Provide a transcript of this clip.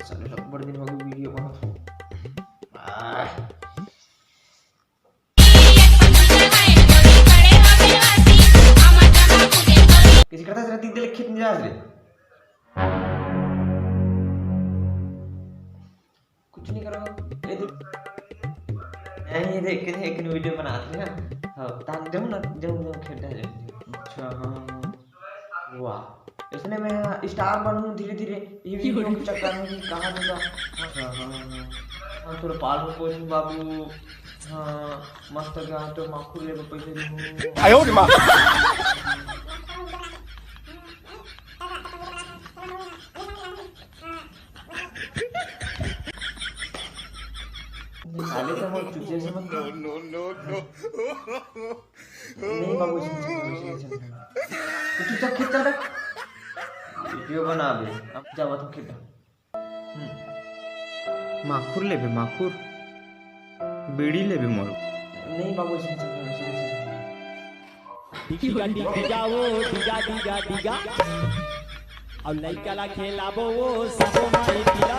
साले बड़े दिन हो गए वीडियो बनाओ। किसी करता तेरा तीन दिल खेत में जा रे कुछ नहीं करो ये तो नहीं देख के एक वीडियो बनाते हैं हां तान जाऊं ना जाऊं खेलता है। अच्छा हां वाह इसने मैं स्टार बनूं धीरे धीरे ये वीडियो के चक्कर में कि कहां दूंगा। अच्छा हां थोड़ा पाल पोषण बाबू हाँ मस्त गया तो माखू ले पैसे दूं आयो रे मां साले तो हम चुचे से मत नो नहीं बाबू तू तक खींचा रख वीडियो बना बे अब जावा तो खींचा माखुर ले बे माखुर बीड़ी ले बे मोर नहीं बाबू डिगा डिगा वो डिगा डिगा डिगा और लइका ला खेलाबो वो सबो माई पिला